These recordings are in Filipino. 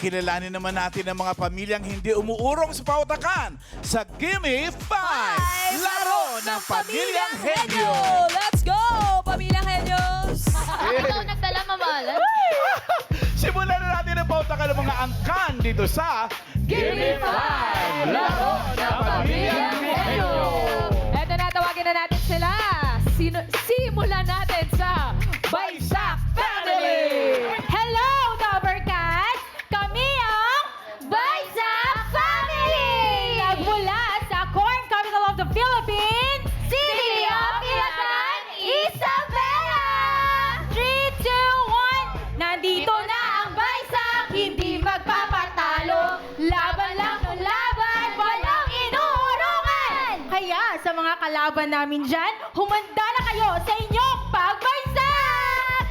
Kilalanin naman natin ang mga pamilyang hindi umuurong sa pautakan sa Gimme 5! Laro ng Pamilyang Henyo! Let's go, Pamilyang Henyos! Ikaw nagdala mamalan. Simulan na natin ang pautakan ng mga angkan dito sa Gimme 5! Laro ng Pamilyang Henyo! Eto na, tawagin na natin sila. Simulan natin sa Baysak Family! Hello, Dobber Cats! Kami ang Baysak Family! Nagmula sa Corn Capital of the Philippines, City of Ilatan, Isabela! 3, 2, 1, nandito na ang Baysak, hindi magpapatalo. Laban lang ng laban, walang inuurungan! Kaya sa mga kalaban namin dyan, humanda na kayo sa inyong pagbaysak!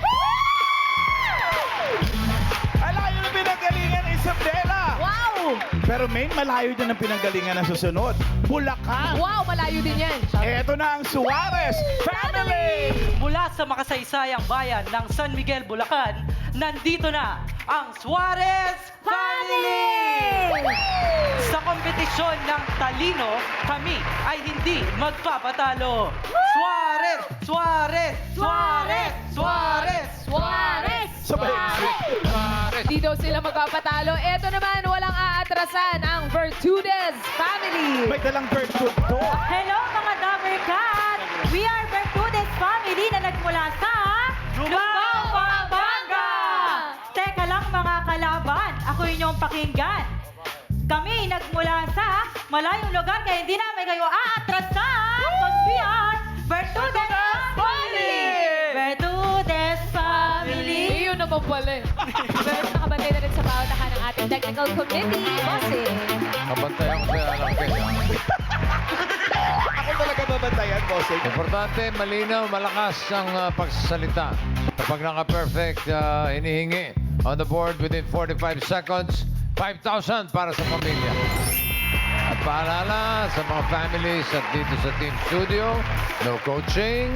Alayo ng pinanggalingan ng Isabela! Wow! Pero main malayo din ang pinanggalingan ng susunod. Bulacan! Wow, malayo din yan. Eto na ang Suarez Family! Mula sa makasaysayang bayan ng San Miguel, Bulacan, nandito na ang Suarez Family! Sa kompetisyon ng talino, kami ay hindi magpapatalo. Suarez! Suarez! Suarez! Suarez! Suarez! Sabay. Di daw sila magpapatalo. Eto naman, walang aatrasan ang Vertudez Family. May dalang bird food to. Hello mga Dobber Cat! We are Bertudes family na nagmula sa Lubao, Pampanga! Teka lang mga kalaban, ako inyong pakinggan. Kami nagmula sa malayong lugar kaya hindi namin kayo aatrasan because we are Bertudes family! Bertudes family! Iyon naman pala eh. Pero nakabantay na rin sa pautahan ng ating technical committee. Bossing. Kabantayan ko sa alangkin. Ako talaga babantayan, bossing. Importante, malinaw, malakas ang pagsasalita. Kapag naka-perfect, hinihingi on the board within 45 seconds, 5,000 para sa pamilya. At paalala sa mga families at dito sa Team Studio, no coaching.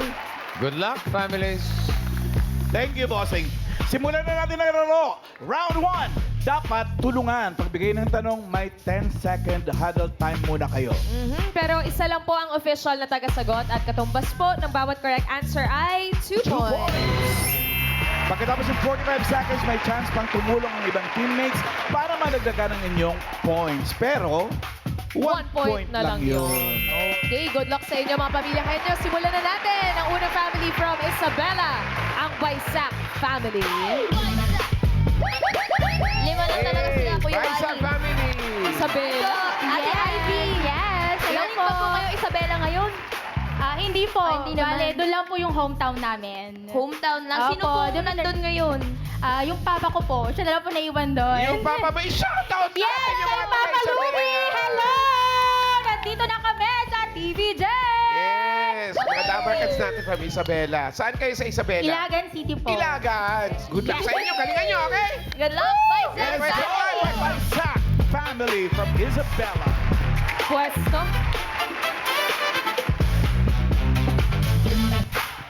Good luck, families. Thank you, bossing. Simulan na natin ang laro. Round 1. Dapat tulungan. Pagbigay ng tanong, may 10-second huddle time muna kayo. Pero isa lang po ang official na tagasagot at katumbas po ng bawat correct answer ay 2 points. Pagkatapos ng 45 seconds, may chance pang tumulong ang ibang teammates para madagdagan ang inyong points. Pero, 1 point na lang yun. Okay, good luck sa inyo mga pamilyang Henyo. Simulan na natin ang unang family from Isabela, ang Baysak Family. Lima lang talaga sila, Kuya Wally. family! Isabela. Ate Ivy. Yes, hello po. pa po kayo Isabela ngayon? Hindi po. Hindi naman. Bale, doon lang po yung hometown namin. Hometown lang. Sino Opo, po doon nandun ngayon? Yung papa ko po, siya na lang po naiwan doon. Yung Papa may shoutout Yes, natin yung kay mga Papa Isabela. Louie! Hello! Nandito na kami sa TVJ! Yes! Mga Dabarkats natin from Isabela. Saan kayo sa Isabela? Ilagan City po. Ilagan. Good luck sa inyo. Galingan nyo, okay? Good luck, Baysak Yes, Family! Baysak Family from Isabela. Pwesto.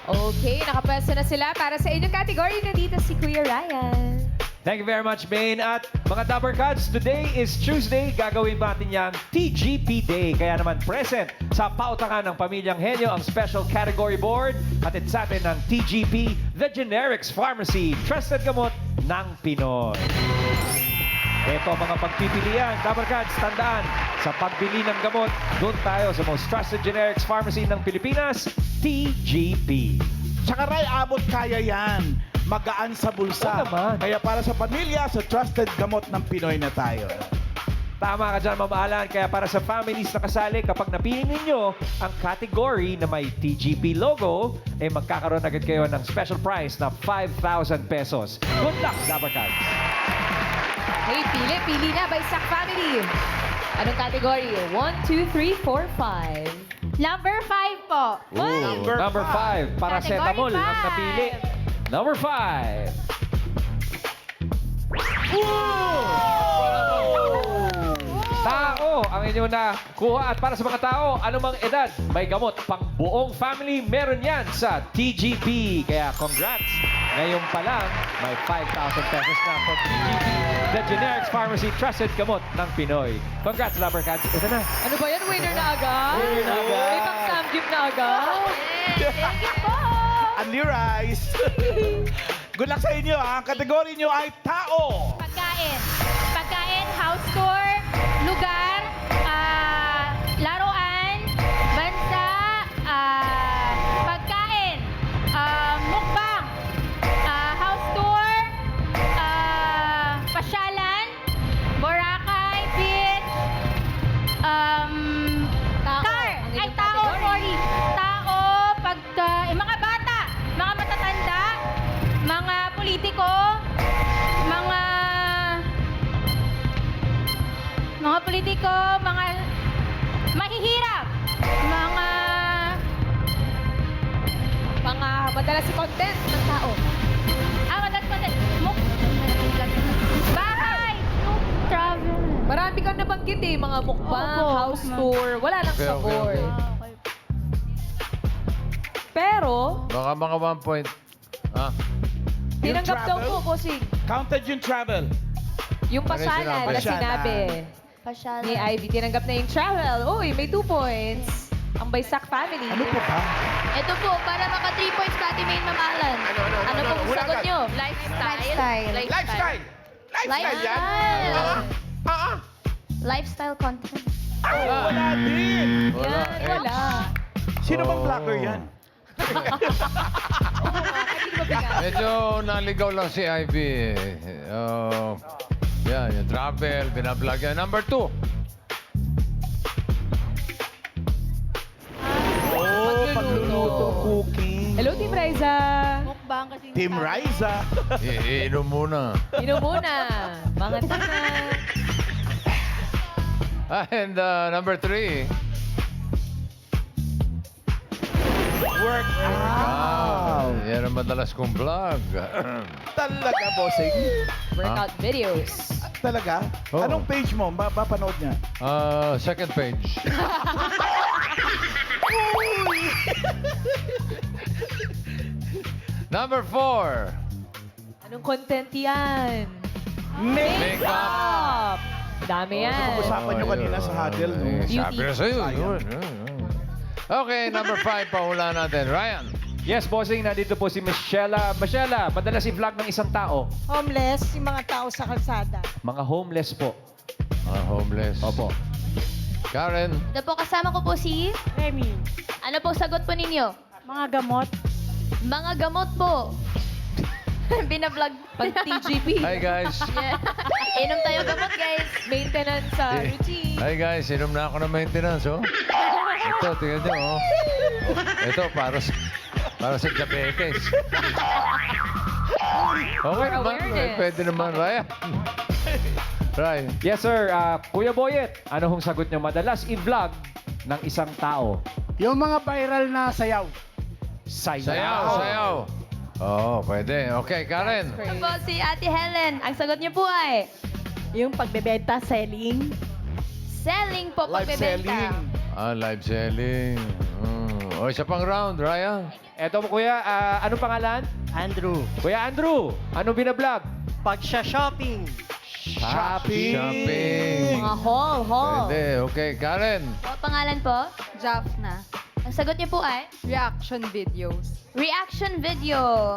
Okay, nakapwesto na sila para sa inyong category. Nandito si Kuya Ryan. Thank you very much, Maine. At mga Dapper Cats, today is Tuesday. Gagawin natin yung TGP Day. Kaya naman present sa pautakan ng Pamilyang Henyo ang special category board. Hatid sa atin ng TGP, The Generics Pharmacy. Trusted gamot ng Pinoy. Ito ang mga pagpipilian. Dapper Cats, tandaan, sa pagbili ng gamot, doon tayo sa most trusted generics pharmacy ng Pilipinas, TGP. Tsaka Ray, abot kaya yan. Magaan sa bulsa. Oo naman. Kaya para sa pamilya, sa trusted gamot ng Pinoy na tayo. Tama ka dyan, mamahalan. Kaya para sa families na kasali, kapag napili ninyo ang category na may TGP logo, eh magkakaroon agad kayo ng special prize na 5,000 pesos. Good luck, Dapper Cats! Hey, pili na, Baysak Family. Anong category? 1, 2, 3, 4, 5. Number 5 po. Number 5, paracetamol Category ang napili. Number 5. Tao ang inyong nakuha. At para sa mga tao, anumang edad, may gamot pang buong family. Meron yan sa TGP. Kaya congrats! Ngayon pa lang, may 5,000 pesos na from TGP, the Generics Pharmacy Trusted Gamot ng Pinoy. Congrats, Dapper Cats. Ito na. Ano ba yan? Winner na agad? Winner na agad. May pang-samgip na agad? Thank you po! Anli Rice. Good luck sa inyo, ha? Ang kategory nyo ay tao. Pagkain. Pagkain, house tour, lugar, laruan, bansa, pagkain, mukbang, house tour, pasyalan, Boracay, beach, car. Ay, tao, sorry. Tao, mga bata, mga matatanda, mga politiko, mga mahihirap, Mga madalas si content ng tao. madalas bahay, travel. Marami kang nabanggit eh. Mga mukbang, Opo. house tour. Wala lang Okay, sa okay, board. okay. Pero, Baka mga 1 point. Ah, tinanggap daw travel? po, bossing. Counted yung travel. Yung Ano yung pasyalan sinabi? na sinabi Pasyalan. ni Ivy. Tinanggap na yung travel. Uy, may 2 points. Ang Baysak family. Ano po ba? Ito po, para maka 3 points natin main mamalan. Ano pong Hula sagot agad. nyo? Lifestyle. Lifestyle. Lifestyle yan. Lifestyle. Lifestyle content. Wala din. wala. Yan, wala. Sino bang Oh. vlogger yan? Hindi ba bigat? Medyo naligaw lang si Ivy. Yan, yung travel, binablog yan. Number 2. Oh, pagluluto, cooking. Hello, Team Raiza. Mukbang kasi. Team Riza. Iinom muna. Inom muna. Mga tana. And number 3. Work out. Yan ang madalas kong vlog. Talaga, bossing. Workout videos. Talaga? Oo. Anong page mo? Papanood niya. Second page. Number 4. Anong content yan? Makeup. Dami yan. Usapan nyo kanina sa huddle, no? Sabi na sa'yo. Sayang. yun. Okay, number 5. Pahula natin. Ryan. Yes, bossing, nandito po si Michela. Michela, madalas i-vlog ng isang tao. Homeless, yung mga tao sa kalsada. Mga homeless po. Homeless. Opo. Karen. Ito po, kasama ko po si... Remy, Ano po sagot po ninyo? mga gamot. Mga gamot po. Binablog. Pag TGP. Hi guys. Yeah. Inom tayo gamot, guys. Maintenance sa routine. Hi guys, inom na ako ng maintenance, oh. Ito, tingnan nyo, oh. Ito, para sa diabetes. Okay naman, awareness. pwede naman, Ryan. Ryan. Yes, sir. Kuya Boyet, ano hong sagot nyo? Madalas i-vlog ng isang tao. Yung mga viral na sayaw. Sayaw. Oo, pwede. Okay, Karen. Ito po si Ate Helen. Ang sagot niyo po ay... Yung pagbebenta, selling. Selling po, Live pagbebenta. selling. Live selling. O, isa pang round, Ryan. Eto po, kuya. Anong pangalan? Andrew. Kuya Andrew, ano binablog? Pagsha-shopping. Shopping. Mga haul. Pwede. Okay, Karen. O, pangalan po? Jaffna. Ang sagot niyo po ay... Reaction videos. Reaction video.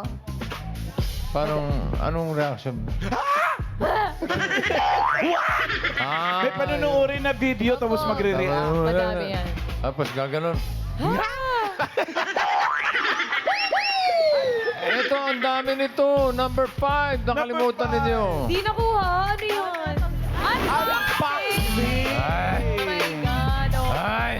Anong reaction? May panunuorin na video tapos magre-react. Madami yan. Tapos gaganon. Ito, ang dami nito. Number 5. Nakalimutan Number ninyo. Di nakuha. Ano yun? Unboxing! Ay. Oh my God. Oh. Ay.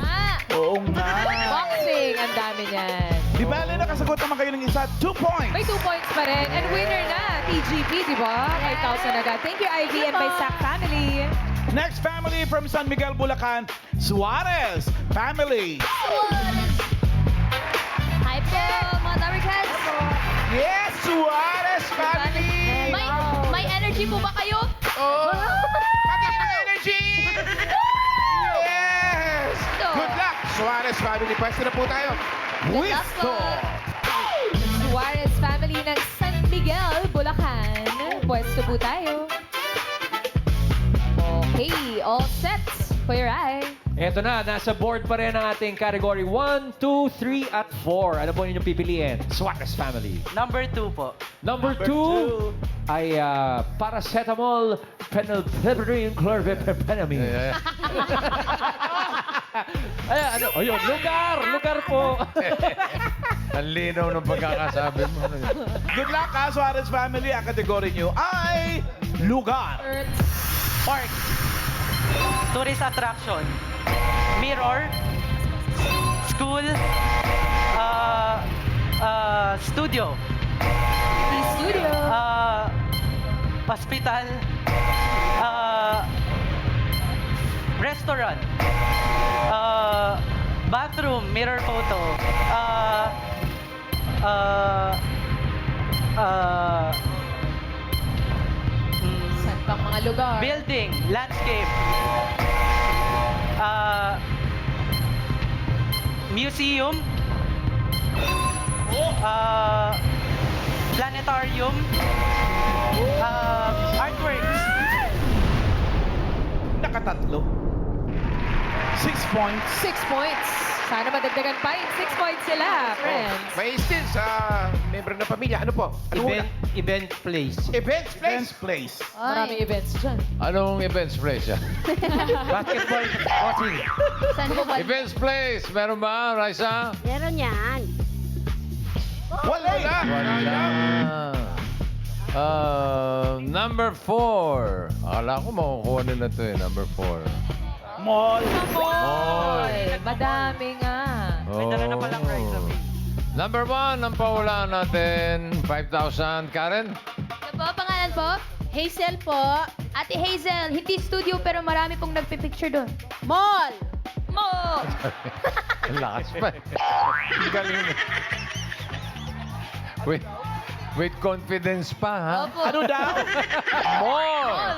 Oo nga. Boxing. Ang dami niyan. Di ba, nakasagot naman kayo ng isa. 2 points. May 2 points pa rin. And winner na, TGP, di ba? 5,000 agad. Thank you, Ivy and Baysak family. Next family from San Miguel, Bulacan, Suarez family. Hi po, mga Dabarkads. Yes, Suarez family! May energy po ba kayo? Oh! Patingin ng energy! Yes! Good luck, Suarez family. Pwesto na po tayo. Wisto! Suarez family ng San Miguel. Miguel, Bulacan. Pwesto po tayo. Okay, all set. Kuya Rai. Eto na, nasa board pa rin ang ating category 1, 2, 3, at 4. Ano po ninyong pipiliin? Suarez Family. Number 2 po. Number 2 ay paracetamol phenylpiprine chlorpheniramine. Ay, ano? Ayun, lugar po. Ang linaw ng pagkakasabi mo. Good luck, Suarez family. Ang kategory nyo ay lugar. Park. Tourist attraction. Mirror. School. Studio. Studio. Hospital. Restaurant. Bathroom. Mirror photo. Saan pang mga lugar? Building. Landscape. Museum. Planetarium. Artworks. Nakatatlo. 6 points. 6 points. Sana madagdagan pa yung 6 points sila, friends. May still sa member ng pamilya. Ano po? Ano muna? Event place. Events, Dance please. place. Maraming events dyan. Anong events place yan? Basketball watching. Saan po ba? Events place! Meron ba, Raisa? Meron yan. Wala. Number 4. Akala ko makukuha nila ito eh, number 4. Mall. Mall. Madami nga. May dala na palang prize of it. Number 1, ang paula natin, 5,000. Karen? Ano po, pangalan po? Hazel po. Ate Hazel, hindi studio pero marami pong nagpipicture doon. Mall! Mall! Ang lakas pa. Ang galing. With confidence pa, ha? Opo. Ano daw? Mall!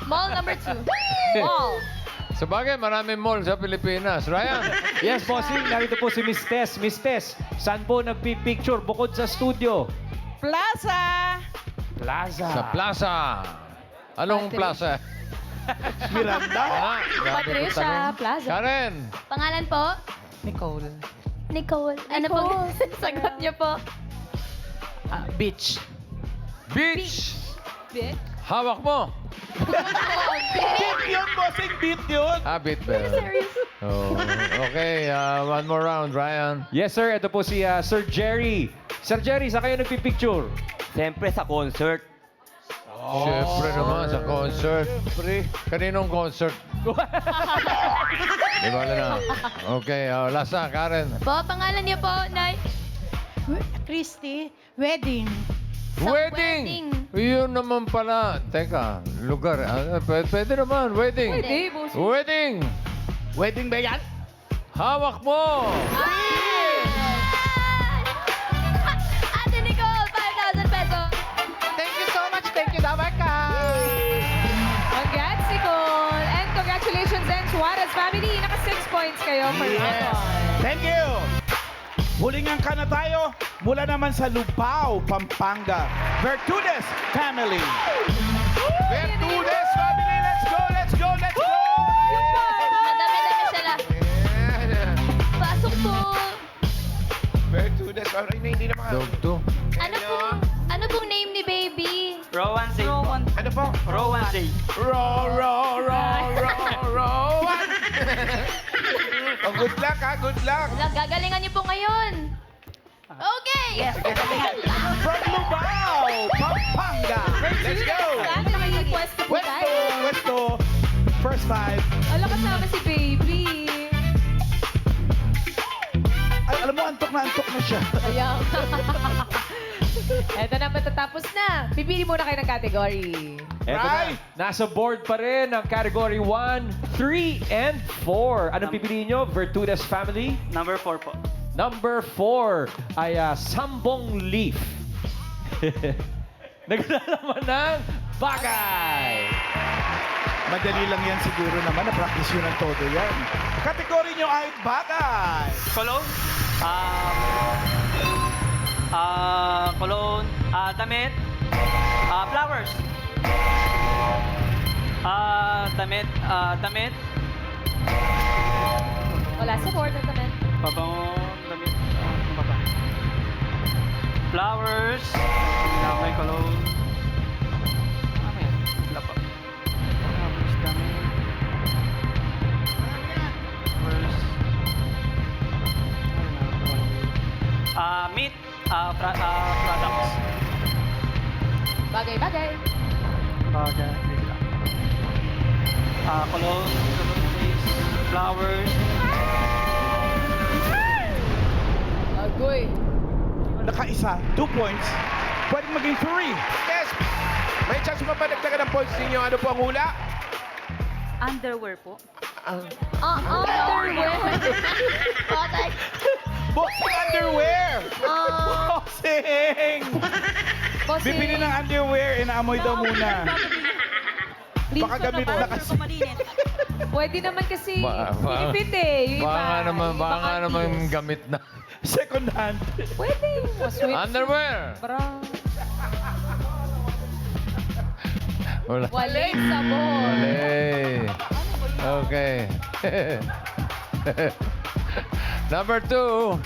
Mall number 2. Mall. Sa bagay, maraming mall sa Pilipinas. Ryan? Yes, bossing. Narito po si Miss Tess. Miss Tess, saan po nagpipicture bukod sa studio? Plaza! Plaza. Sa plaza. Anong plaza? Miranda. Ah, grabe Patricia ko tanong. Plaza. Karen? Pangalan po? Nicole. Nicole. Ano po? Sagot niyo po. Beach. Beach! Bit. Hawak mo! Beat yun, bossing. Beat yun. Habit ba? Oh, okay, one more round, Ryan. Yes, sir. Ito po si Sir Jerry. Sir Jerry, saan kayo nagpipicture? Siyempre sa concert. Siyempre naman sa concert. Kaninong concert? Di ba na? Okay, last na, Karen. Po, pangalan niyo po, Nay? Christy, wedding. Sa Wedding! Yun naman pala. Teka, lugar. Pwede naman, wedding. Pwede, boss. Wedding! Wedding ba yan? Hawak mo! Ate Nicole, 5,000 pesos. Thank you so much. Thank you, Dabarka. Congrats, Nicole. And congratulations then, Suarez family. Naka 6 points kayo for Yes. Thank you. Hulingan ka na tayo mula naman sa Lupao, Pampanga. Vertudes family. Vertudes family, let's go, let's go, let's go! Madami-dami sila. Pasok po. Vertudes. Hindi na mga... Dog to. Ano pong name ni baby? Rowan Zay. Ano po? Rowan Zay. Rowan. Oh, good luck, ha? Good luck. Gagalingan niyo po ngayon. Okay. From Lupao, Pampanga. Let's go! Family, pwesto po Westo, tayo. Westo. First five. Ala, kasama si baby. Ay, alam mo, antok na siya. Ayaw. Eto na, matatapos na. Pipili muna kayo ng category. Eto Right. na. Nasa board pa rin ang category 1, 3, and 4. Anong pipiliin nyo? Vertudes family? Number 4 po. Number 4 ay Sambong Leaf. Naglalaman ng bagay. Madali lang yan siguro naman. Na-practice yun ang todo yan. Kategory nyo ay bagay. Cologne. Cologne. Damit. Flowers. Damit. Damit. Wala support at naman. Pabango. Damit. Ano ba ba? Flowers. May cologne. Ano yan? Wala pa. Flowers, damit. Flowers. Meat. Products. Bagay-bagay. Bagay. Cologne. Paste. Flowers. Agoy. Nakaisa, 2 points. Pwede maging 3. Yes! May chance pa ba nagdagan ng points ninyo? Ano po ang hula? Underwear po. Underwear. Bakit? Bossing underwear! Bossing! Bossing. Bibili ng underwear, inaamoy daw muna. Baka gamit na kasi. Pwede naman kasi Ba- ipit eh. Yung Baka iba, nga naman, yung baka nga iba naman obvious. gamit na. Second hand. Pwede. Maswit. Underwear! Bra. Wala. Walang sabon. Mali. Okay. Number 2.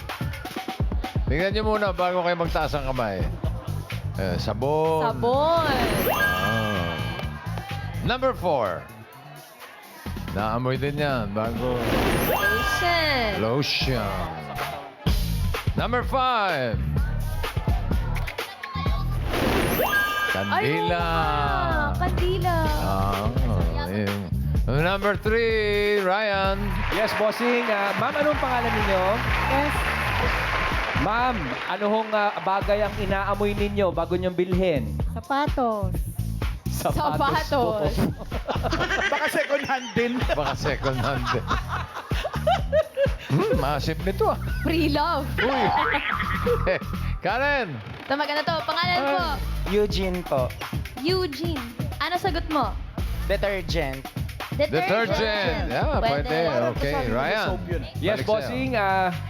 Tingnan nyo muna bago kayo magtaas ang kamay. Sabon. Sabon. Ah. Number 4. Naamoy din yan bago. Lotion. Lotion. Number 5. Kandila. Kandila. Yun. Number 3, Ryan. Yes, bossing. Ma'am, anong pangalan ninyo? Yes. Ma'am, ano hong bagay ang inaamoy ninyo bago niyong bilhin? Sapatos. Sapatos. Baka second hand din. Baka second hand. Massive nito ah. Pre-love. Uy. Karen. Tama ka na to. Pangalan po. Eugene po. Eugene. Ano sagot mo? Detergent. Detergent. Yeah, pwede. Okay, Ryan. Soap yun. Yes, Balik bossing.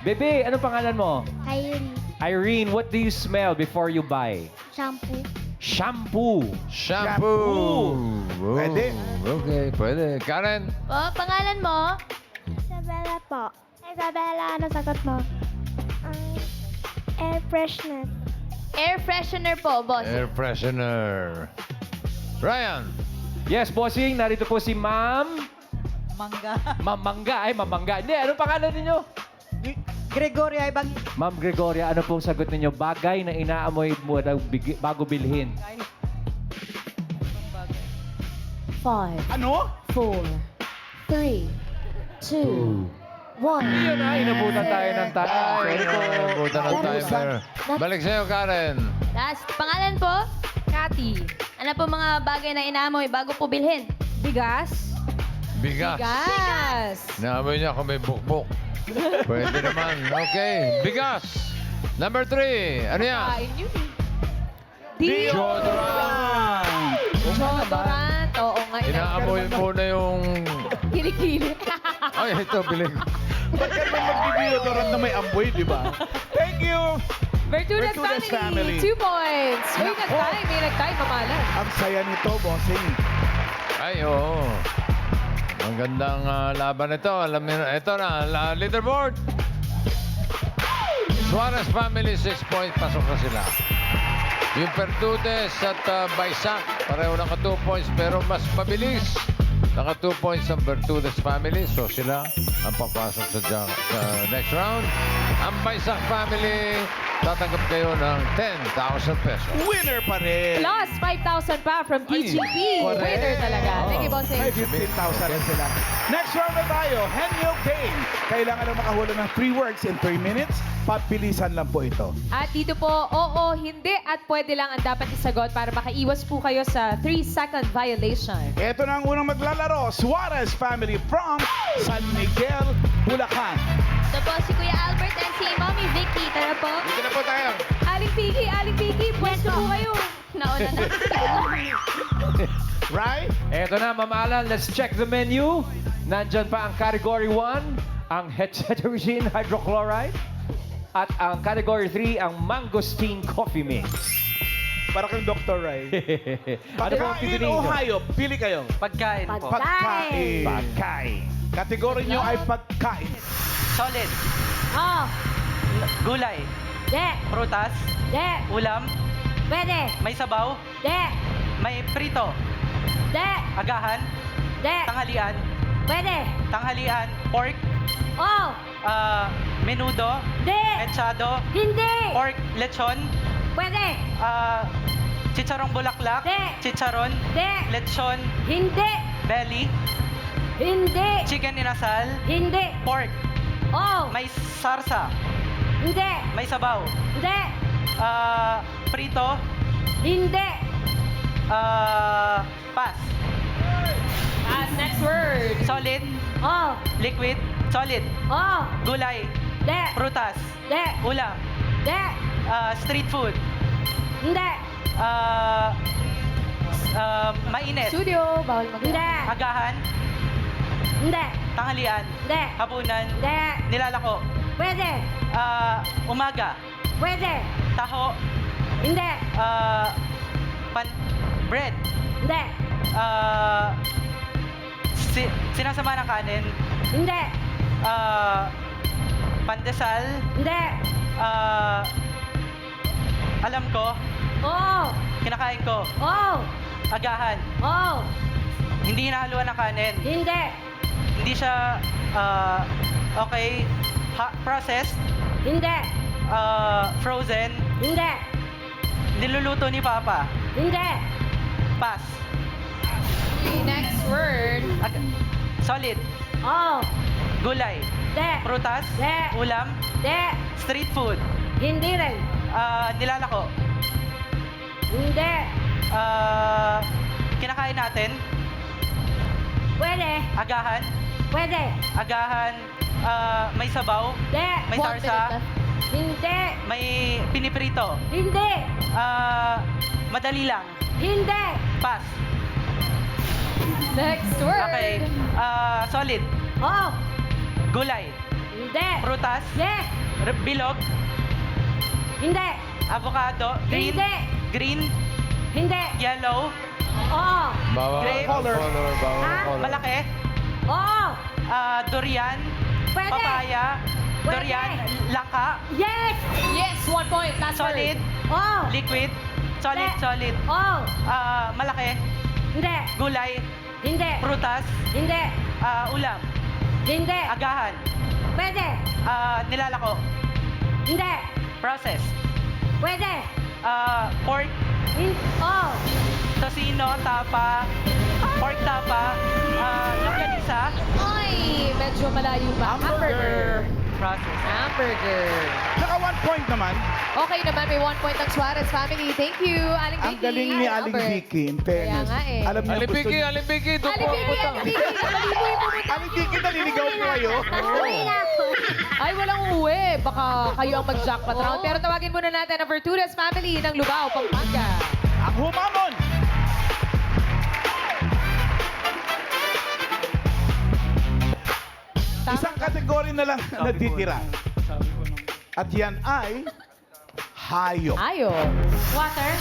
Bebe, anong pangalan mo? Irene. Irene, what do you smell before you buy? Shampoo. Shampoo. Shampoo. Oh, Pwede. Okay, pwede. Karen. Po, pangalan mo? Isabella po. Isabella, ano sagot mo? Air freshener. Air freshener po, boss. Air freshener. Ryan. Yes, bossing. Narito po si Ma'am. Mangga. Ma'am Mangga. Ay, Ma'am Mangga. Hindi, anong pangalan ninyo? Gregoria Ibang. Ma'am Gregoria, ano pong sagot ninyo? Bagay na inaamoy mo daw bago bilhin. 5, Ano? 4, 3, 2, 1. Yun na, inabutan tayo ng time. Ay, Sorry po. buta ng timer. Balik sa'yo, Karen. Last, pangalan po? Cathy. Ano po mga bagay na inaamoy bago po bilhin? Bigas. Bigas. Gas. Naamoy niya kung may bukbuk. Pwede naman. Okay. Bigas. Number 3. Ano yan? Kain yun eh. Deodorant. Deodorant. Oo nga. Inaamoy muna yung... Kilikili. Ay, ito, bilig. Ba't ka naman mag-deodorant na may amoy, di ba? Thank you! Bertunas Bertunas family. family. 2 points. May Nako. nag-tie. May nag-tie. Mamalan. Ang saya nito, bossing. Ay, oo. Ang gandang laban ito. Alam niyo, ito na, leaderboard. Suarez family, 6 points. Pasok na sila. Yung Pertudes at Baysak, pareho naka 2 points pero mas mabilis. Naka 2 points ang Bertudes family. So sila ang papasok sa next round. Ang Baysak family, tatanggap kayo ng 10,000 pesos. Winner pa rin! Plus 5,000 pa from TGP. correct. Winner talaga. Thank you, bossing. May 15,000 rin sila. Next round na tayo, Henyo Game. Kailangan na makahula ng 3 words in 3 minutes. Pabilisan lang po ito. At dito po, oo, hindi at pwede lang ang dapat isagot para makaiwas po kayo sa 3-second violation. Ito na ang unang maglalaro, Suarez family from San Miguel, Bulacan. Ito po si Kuya Albert and si Mommy Vicky. Tara po. Dito na po tayo. Aling Piggy, pwesto po kayo. Nauna na. Right? Eto na, Ma'am Alan, let's check the menu. Nandyan pa ang Category 1, ang heterogen hydrochloride. At ang Category 3, ang mangosteen coffee mix. Para kang Dr. Ray. Ano po ang Pagkain pipiliin o nyo? hayop? Pili kayo. Pagkain po. Pagkain. Pagkain. Kategory nyo ay pagkain. Solid. Oh. Gulay. De. Prutas. De. Ulam. Pwede. May sabaw. De. May prito. De. Agahan. De. Tanghalian. Pwede. Tanghalian. Pork. Oh. Menudo. De. Mechado. Hindi. Pork. Lechon. Pwede. Chicharong bulaklak. De. Chicharon. De. Lechon. Hindi. Belly. Hindi. Chicken inasal. Hindi. Pork. Oh. May sarsa. Hindi. May sabaw. Hindi. Prito. Hindi. Pass. Next word. Solid. Oh. Liquid. Solid. Oh. Gulay. De. Prutas. De. Ulam. De. Street food. Hindi. Mainit. Studio, bawal mag- Hindi. Agahan. Hindi. Tanghalian. Hindi. Hapunan. Hindi. Nilalako. Pwede. Umaga. Pwede. Taho. Hindi. Bread. Hindi. Sinasama ng kanin. Hindi. Pandesal. Hindi. Alam ko. Oh. Kinakain ko. Oh. Agahan. Oh. Hindi hinahaluan ng kanin. Hindi. Hindi siya okay. Processed. Hindi. Frozen. Hindi. Niluluto ni Papa. Hindi. Pass. Next word. Solid. Oh. Gulay. De. Prutas. De. Ulam. De. Street food. Hindi rin. Nilalako. Hindi. Kinakain natin. Pwede. Agahan. Pwede. Agahan. May sabaw. De. May 1 sarsa. minute na. Hindi. May piniprito. Hindi. Madali lang. Hindi. Pass. Next word. Okay. Solid. Oh. Gulay. Hindi. Prutas. Yes. Bilog. Hindi. Avocado. Green. Hindi. Green. Hindi. Yellow. Oo. Bawal Grape. ang color. Bawal Ha? ang color. Malaki. Oo. Durian. Pwede. Papaya. Pwede. Durian. Langka. Yes. Yes, 1 point. Last Solid. word. Oh. Liquid. Solid. Hindi. Solid. Oh. Malaki. Hindi. Gulay. Hindi. Prutas. Hindi. Ulam. Hindi. Agahan. Pwede. Nilalako. Hindi. Process. Pwede. Pork. Oh. Tocino. Tapa. Pork tapa. Longganisa. Ay, medyo malayo pa. Hamburger. Process. Hamburger. Naka 1 point naman. Okay naman, may 1 point ang Suarez family. Thank you, Aling Ang Vicky. galing ni Aling Albert. Vicky, in fairness. Kaya nga eh. Alam niyo, gusto Alipiki, niyo. alipiki. Doon po Aling ang Vicky, butang. Aling Vicky. Aling Vicky, pumunta. Aling Vicky, naliligaw po kayo. Ay, walang uuwi. Baka kayo ang mag-jackpot round. Pero tawagin muna natin ang Vertudes family ng Lubao, Pampanga. Ang humamon. Isang kategory na lang natitira. At yan ay hayop. Ayo. Water.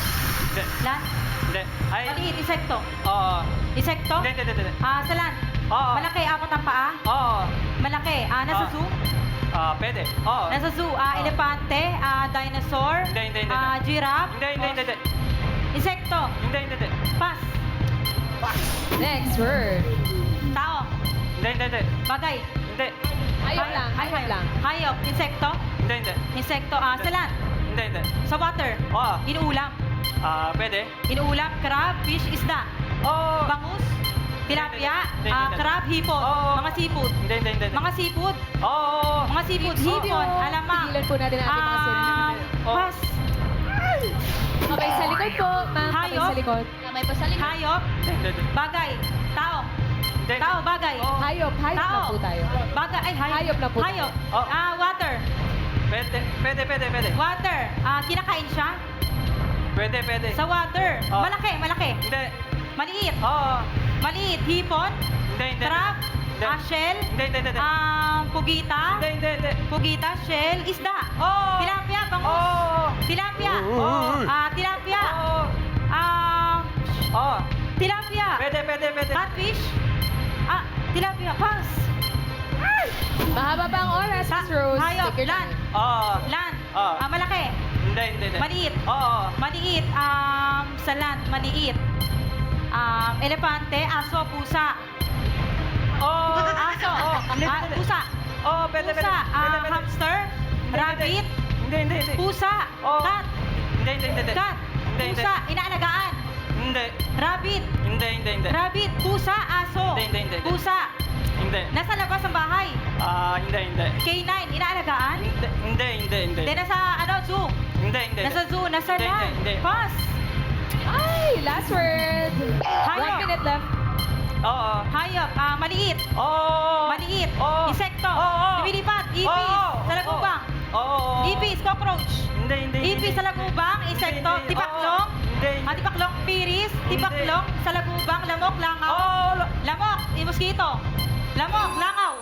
Hindi. Land. Hindi. Ay. Maliit. Insekto. Oo. Insekto. Hindi. Sa land. Oo. Malaki. Apat ang paa. Oo. Malaki. Nasa zoo. Pwede. Oo. Nasa zoo. Elepante. Dinosaur. Hindi. Giraffe. Hindi. Insekto. Hindi. Pass. Next word. Tao. Hindi. Bagay. Hindi. Hayop lang, hayop lang. Hayop. Insekto. Hindi. Insekto. Sa land. Hindi. Sa water. Oo. Inuulam. Pwede. Inuulam. Crab. Fish. Isda. Oo. Bangus. Tilapia. Hindi. Crab. Hipon. Oo. Mga seafood. Hindi. Mga seafood. Oo. Mga seafood. Studio. Hipon. Alamang. Tigilan po natin ang ating mga sinabi. Pass. Okay, sa likod po, ma'am. Okay, Hayop. sa likod. May pasaling. Hayop. Hindi. Bagay. Tao. Hindi. Tao. Bagay. Hayop Tao. lang po tayo. Bagay. Ay, hayop. Hayop lang po. Hayop. Oh. Water. Pwede. Water. Kinakain siya. Pwede. Sa water. Oh. Malaki. Hindi. Maliit. Oo. Maliit. Hipon. Hindi. Crab. Shell. Hindi. Pugita. Hindi. Pugita, shell, isda. Oo. Tilapia, bangus. Oo. Tilapia. Oo. Tilapia. Oo. Tilapia. Pwede. Catfish. Tilapia. Pass. Mahaba pa ang oras, Miss Rose. Hayop. Take your Land. time. Oo. Land. Oo. Malaki. Hindi. Maliit. Oo. Maliit. Sa land, maliit. Elepante, aso, pusa. Oo. Aso. Pusa. Oo, pwede. Pusa. Hamster. Rabbit. Hindi. Pusa. Oo. Cat. Hindi. Cat. Hindi. Pusa. Inaalagaan. Hindi. Rabbit. Hindi. Rabbit. Pusa. Aso. Hindi. Pusa. Hindi. Nasa labas ng bahay. Hindi. K9. Inaalagaan. Hindi. Then nasa zoo. Hindi. Nasa zoo. Nasa Hindi, land. hindi. Pass. Ay, last word. Hayop. 1 minute left. Oo. Hayop. Maliit. Oo. Maliit. Oo. Insekto. Oo. Lumilipad. Ipis. Oo. Sa lagubang. Oo. Ipis. Cockroach. Hindi. Ipis sa lagubang. Insekto. Hindi. Tipaklong. Hindi. Tipaklong. Piris. Hindi. Tipaklong. Sa lagubang. Lamok. Langaw. Oo. Lamok. Mosquito. Lamok. Langaw.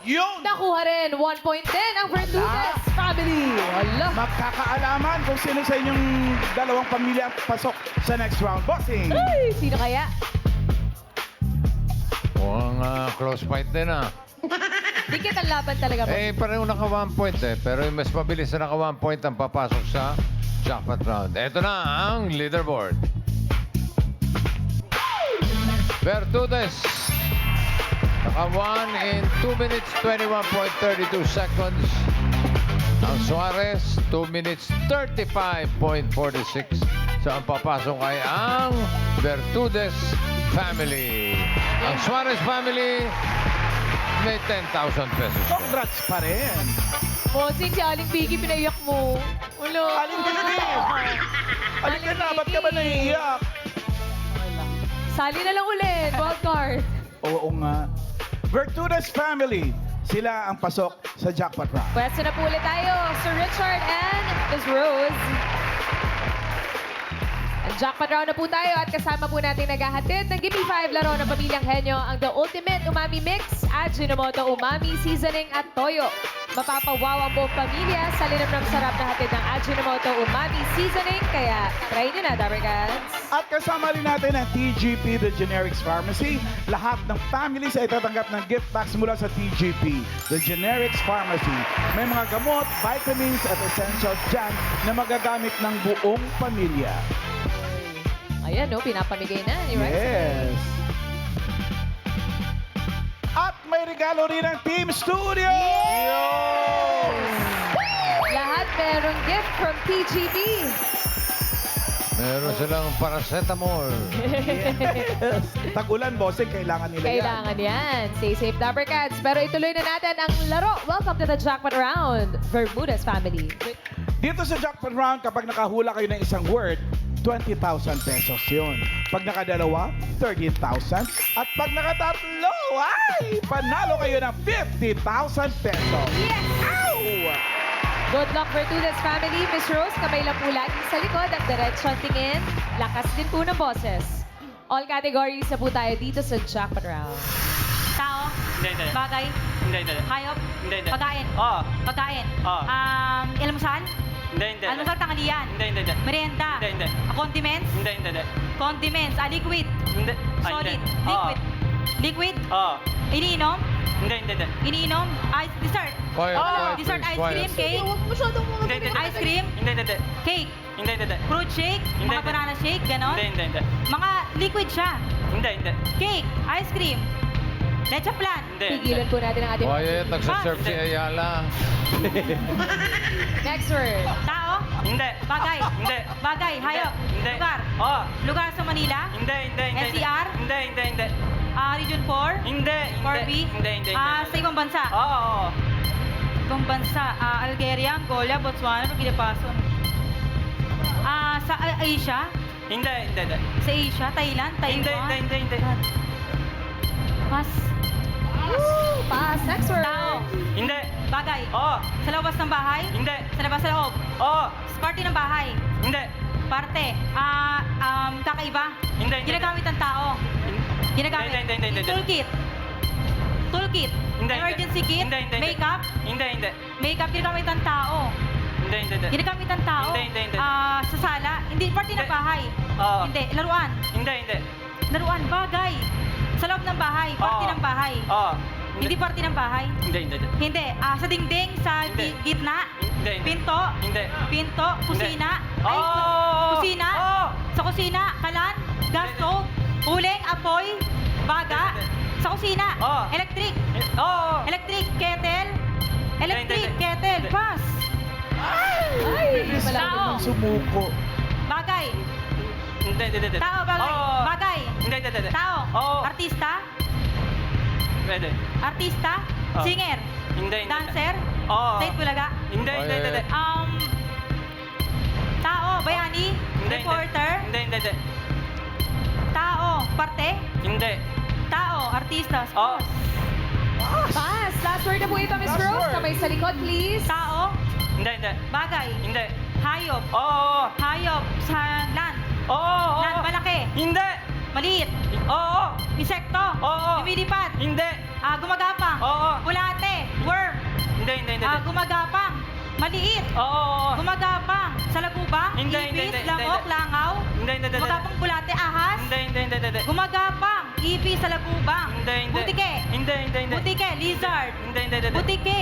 Yun! Nakuha rin 1 point din ang Verdudes family. Wala. Magkakaalaman kung sino sa inyong dalawang pamilya ang pasok sa next round. Bossing! Ay, sino kaya? Mukhang close fight din Dikit ang laban talaga mo. pareho naka 1 point pero yung mas mabilis na naka 1 point ang papasok sa jackpot round. Ito na ang leaderboard. Verdudes, naka 1 in 2 minutes 21.32 seconds. Ang Suarez, 2 minutes 35.46. So ang papasok ay ang Verdudes family. Ang Suarez family may 10,000 pesos. Congrats pa rin! Bossing, si Aling Piggy, pinaiyak mo. Ulo. Aling Piggy! Aling ka na, ba't ka ba naiiyak? Sali na lang ulit. Wild card. Oo nga. Verdudes family, sila ang pasok sa jackpot round. Pwesto na po ulit tayo. Sir Richard and Ms. Rose. Ang jackpot round na po tayo at kasama po natin naghahatid ng Gimme 5 laro ng Pamilyang Henyo ang The Ultimate Umami Mix, Ajinomoto Umami Seasoning at Toyo. Mapapawaw ang buong pamilya sa linamnam sarap na hatid ng Ajinomoto Umami Seasoning. Kaya try nyo na, Dabarkads. At kasama rin natin ang TGP, The Generics Pharmacy. Lahat ng families ay tatanggap ng gift packs mula sa TGP, The Generics Pharmacy. May mga gamot, vitamins at essentials dyan na magagamit ng buong pamilya. Ayan, no, pinapamigay na ni Rex. Yes. At may regalo rin ang Team Studio! Lahat merong gift from TGP. Meron silang paracetamol. Yes. Tag-ulan, bossing, kailangan nila Kailangan yan. Stay safe, Dabarkads. Pero ituloy na natin ang laro. Welcome to the jackpot round, Bermudez family. Dito sa jackpot round, kapag nakahula kayo ng isang word, 20,000 pesos yun. Pag nakadalawa, 30,000. At pag nakatatlo, ay, panalo kayo ng 50,000 pesos. Yes! Ow! Good luck, Bermudez family. Miss Rose, kamay lang po lagi sa likod at diretsyo ang tingin. Lakas din po ng boses. All categories na po tayo dito sa jackpot round. Tao. Hindi. Bagay. Hindi. Hayop. Hindi. Pagkain. Oo. Pagkain. Oo. Almusal. Hindi. Almusal tanghalian. Hindi. Merienda. Hindi. Condiments. Hindi. Condiments. Liquid. Hindi. Solid. Oo. Liquid. Liquid. Oo. Iniinom. Hindi. Iniinom. Ice. Dessert. Quiet, quiet, Dessert. please, Ice quiet. cream. Cake. Hindi. Ice cream. Hindi. Cake. Hindi. Fruit shake. Hindi. Mga banana shake. Ganon. Hindi. Mga liquid siya. Hindi. Cake. Ice cream. Leche plan. Pigilan po natin ang ating... Quiet, nagsaserve si Ayala. Next word. Tao. Hindi. Bagay. Hindi. Bagay. Hayop. Hindi. Lugar. Oo. Lugar sa Manila. Hindi. NCR? Hindi. Region 4. Hindi. 4B. Hindi. Sa ibang bansa. Oo. Ibang bansa. Algeria, Angola, Botswana, Burkina Faso. Sa Asia. Hindi. Sa Asia. Thailand. Taiwan. Hindi. Mas. Woo! Pass. Next word. Tao. Hindi. Bagay. Oo. Sa labas ng bahay. Hindi. Sa labas sa loob. Oo. Sa parte ng bahay. Hindi. Parte. Kakaiba. Hindi. Ginagamit ng tao. Ginagamit. Hindi. Toolkit. kit. Hindi, Emergency kit. Hindi, hindi. Makeup. Hindi. Makeup, ginagamit ng tao. Hindi. Ginagamit ng tao. Hindi. Sa sala. Hindi, party ng Hindi. bahay. Oo. Hindi, laruan. Hindi. Laruan, bagay. Sa loob ng bahay, party Oo. ng bahay. Oo. Hindi party ng bahay. Hindi. Hindi, sa dingding, sa Hindi. gitna. Hindi. Pinto. Hindi. Pinto, kusina. Hindi. Ay, Oo. kusina. Oo. Sa kusina, kalan, gas Hindi. stove, uling, apoy, baga. Hindi. Sa kusina, Oo. electric. Oo. Electric, kettle. Electric, Hindi. kettle, Hindi. pass. Ay, Bilis wala. Tao. naman sumuko. Bagay. Hindi. Tao, bagay. Oo. Bagay. Hindi. Tao. Oo. Artista. Pwede. Artista. Oo. Singer. Hindi. Dancer. Oo. State Bulaga. Hindi. Tao, bayani. Hindi. Reporter. Hindi. Tao, parte. Hindi. Tao, artista. Oo. Pass. Last word na po ito, Miss Last Rose. word. Kamay sa likod, please. Tao, Hindi. bagay. Hindi. Hayop. Oo. Hayop sa land. Oo. Land, malaki. Hindi. Maliit. Oo. Insekto. Oo. Lumilipad. Hindi. Gumagapang. Oo. Bulate. Worm. Hindi. Gumagapang. Maliit. Oo. Gumagapang. Sa lagubang. Hindi. Ibis, lamok, langaw. Hindi. Gumagapang bulate, ahas. Hindi. Gumagapang. Ibis sa lagubang. Hindi. Butike. Hindi. Butike. Lizard. Hindi. Butike.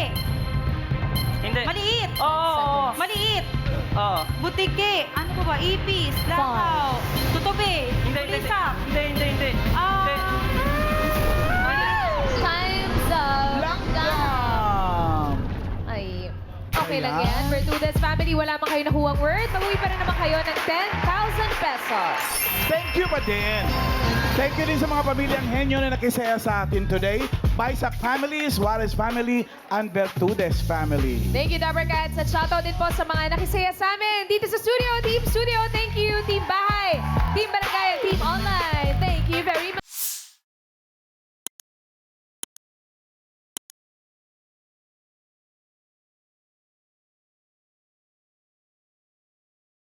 Hindi. Maliit. Oo. Maliit. Oo. Butike. Ano pa ba? Ipis. Langaw. Tutubi. Hindi. Pulisak. Hindi. Time's up. Langgam! Ay, okay lang Ayan. yan. Bertudes family, wala man kayo nakuhang word. Mag-uwi pa rin naman kayo ng 10,000 pesos. Thank you pa din. Thank you din sa mga pamilyang henyo na nakisaya sa atin today. Baisak family, Suarez family, and Bertudes family. Thank you, Dabber Cats. At shoutout din po sa mga nakisaya sa amin dito sa studio. Team Studio, thank you. Team Bahay, Team Barangay, at Team Online. Thank you very much.